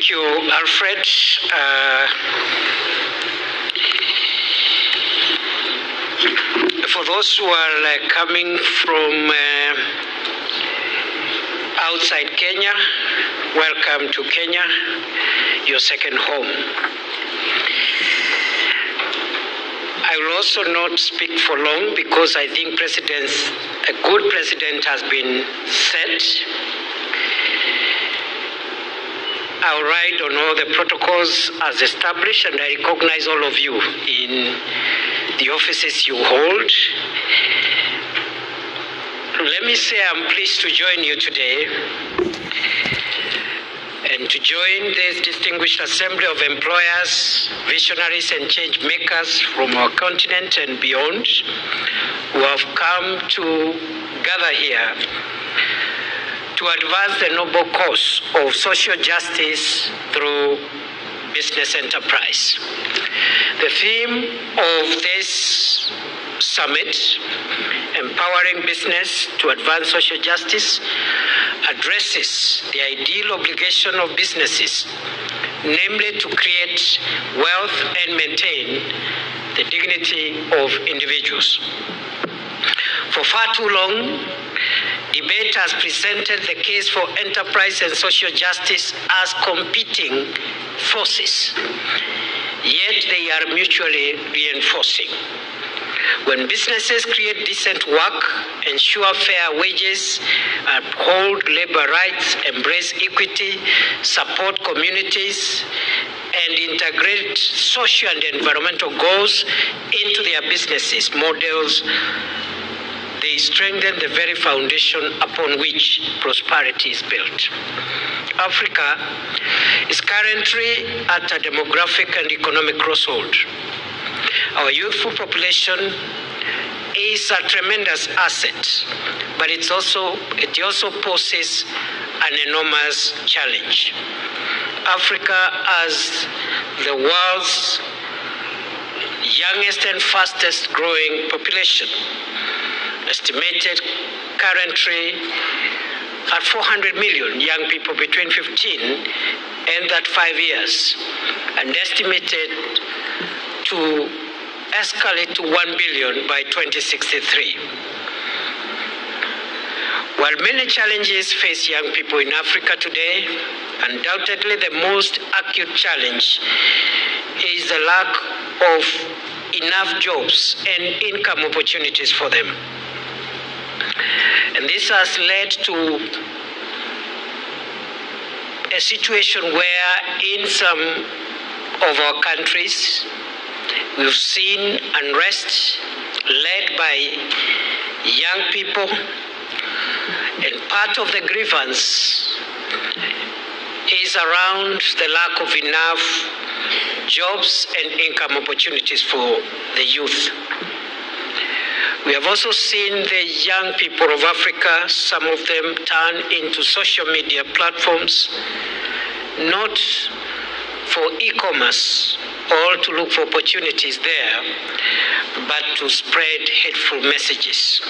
Thank you, Alfred. For those who are coming from outside Kenya, welcome to Kenya, your second home. I will also not speak for long because I think a good president has been set. I'll ride on all the protocols as established, and I recognize all of you in the offices you hold. Let me say I'm pleased to join you today and to join this distinguished assembly of employers, visionaries, and change makers from our continent and beyond who have come to gather here to advance the noble cause of social justice through business enterprise. The theme of this summit, Empowering Business to Advance Social Justice, addresses the ideal obligation of businesses, namely to create wealth and maintain the dignity of individuals. For far too long, debate has presented the case for enterprise and social justice as competing forces, yet they are mutually reinforcing. When businesses create decent work, ensure fair wages, uphold labor rights, embrace equity, support communities, and integrate social and environmental goals into their businesses models, they strengthen the very foundation upon which prosperity is built. Africa is currently at a demographic and economic crossroad. Our youthful population is a tremendous asset, but it also poses an enormous challenge. Africa, as the world's youngest and fastest growing population, estimated currently at 400 million young people between 15 and 5 years, and estimated to escalate to 1 billion by 2063. While many challenges face young people in Africa today, undoubtedly the most acute challenge is the lack of enough jobs and income opportunities for them. And this has led to a situation where in some of our countries we've seen unrest led by young people, and part of the grievance is around the lack of enough jobs and income opportunities for the youth. We have also seen the young people of Africa, some of them turn into social media platforms, not for e-commerce or to look for opportunities there, but to spread hateful messages.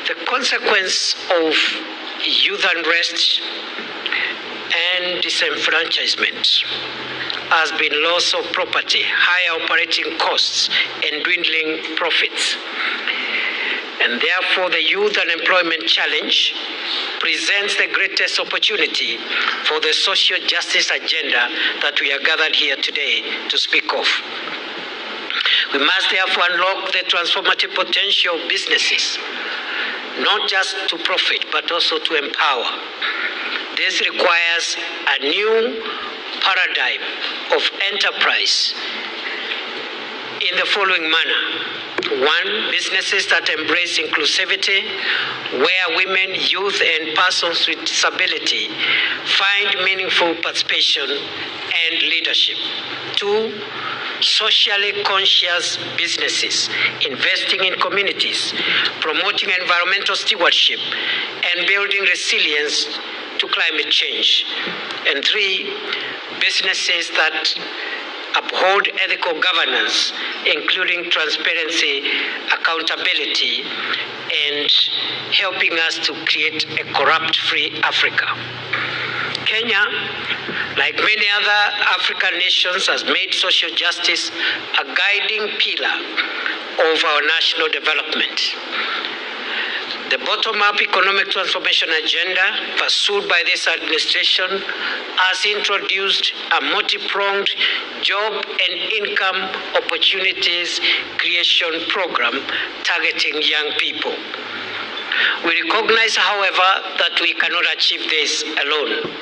The consequence of youth unrest and disenfranchisement has been loss of property, higher operating costs, and dwindling profits. And therefore, the youth unemployment challenge presents the greatest opportunity for the social justice agenda that we are gathered here today to speak of. We must therefore unlock the transformative potential of businesses, not just to profit, but also to empower. This requires a new paradigm of enterprise in the following manner. One, businesses that embrace inclusivity, where women, youth, and persons with disability find meaningful participation and leadership. Two, socially conscious businesses investing in communities, promoting environmental stewardship, and building resilience to climate change. And three, businesses that uphold ethical governance, including transparency, accountability, and helping us to create a corrupt-free Africa. Kenya, like many other African nations, has made social justice a guiding pillar of our national development. The bottom-up economic transformation agenda pursued by this administration has introduced a multi-pronged job and income opportunities creation program targeting young people. We recognize, however, that we cannot achieve this alone.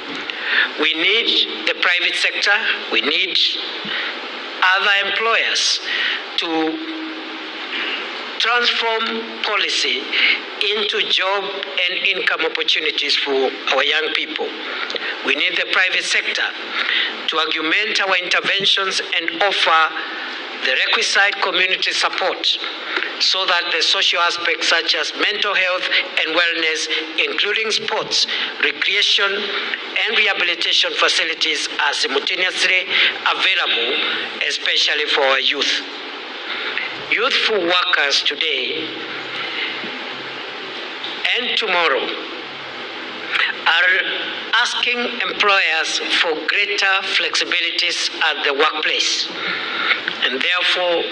We need the private sector, we need other employers to transform policy into job and income opportunities for our young people. We need the private sector to augment our interventions and offer the requisite community support so that the social aspects such as mental health and wellness, including sports, recreation, and rehabilitation facilities are simultaneously available, especially for our youth. Youthful workers today and tomorrow are asking employers for greater flexibilities at the workplace. And therefore,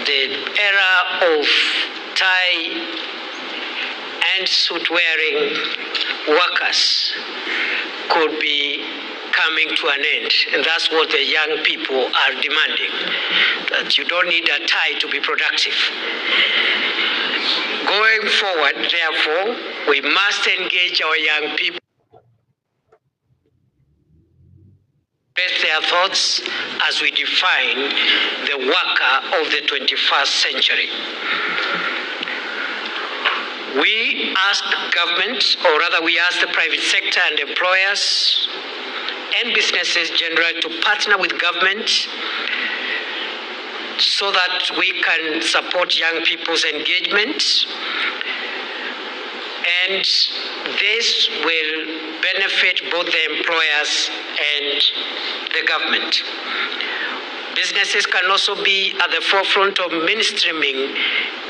the era of tie and suit-wearing workers could be coming to an end. And that's what the young people are demanding, that you don't need a tie to be productive. Going forward, therefore, we must engage our young people, express their thoughts as we define the worker of the 21st century. We ask government, or rather we ask the private sector and employers and businesses generally to partner with government so that we can support young people's engagement, and this will benefit both the employers and the government. Businesses can also be at the forefront of mainstreaming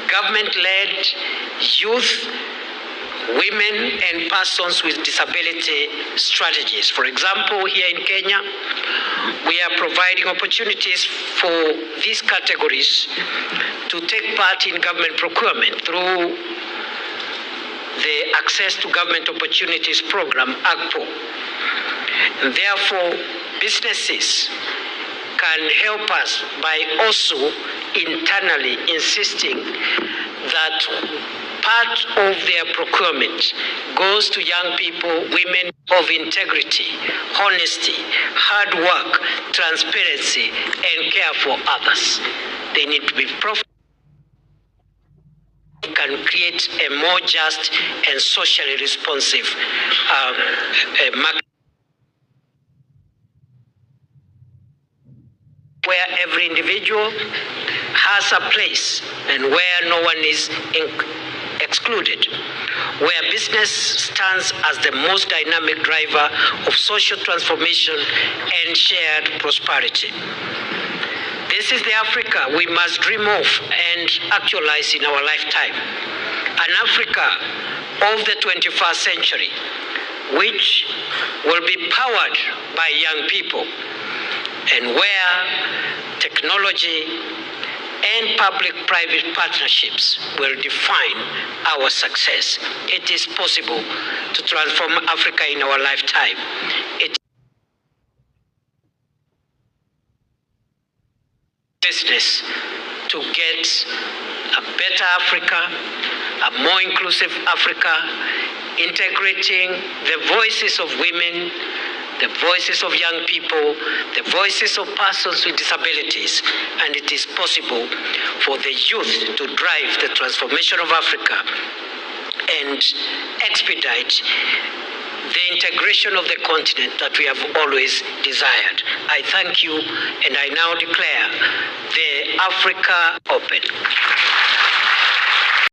government-led youth, women, and persons with disability strategies. For example, here in Kenya, we are providing opportunities for these categories to take part in government procurement through the Access to Government Opportunities Program, AGPO. And therefore, businesses can help us by also internally insisting that part of their procurement goes to young people, women of integrity, honesty, hard work, transparency, and care for others. They need to be profitable. Can create a more just and socially responsive market where every individual has a place and where no one is excluded, where business stands as the most dynamic driver of social transformation and shared prosperity. This is the Africa we must dream of and actualize in our lifetime. An Africa of the 21st century, which will be powered by young people, and where technology and public-private partnerships will define our success. It is possible to transform Africa in our lifetime. Business to get a better Africa, a more inclusive Africa, integrating the voices of women, the voices of young people, the voices of persons with disabilities, and it is possible for the youth to drive the transformation of Africa and expedite the integration of the continent that we have always desired. I thank you, and I now declare the Africa open.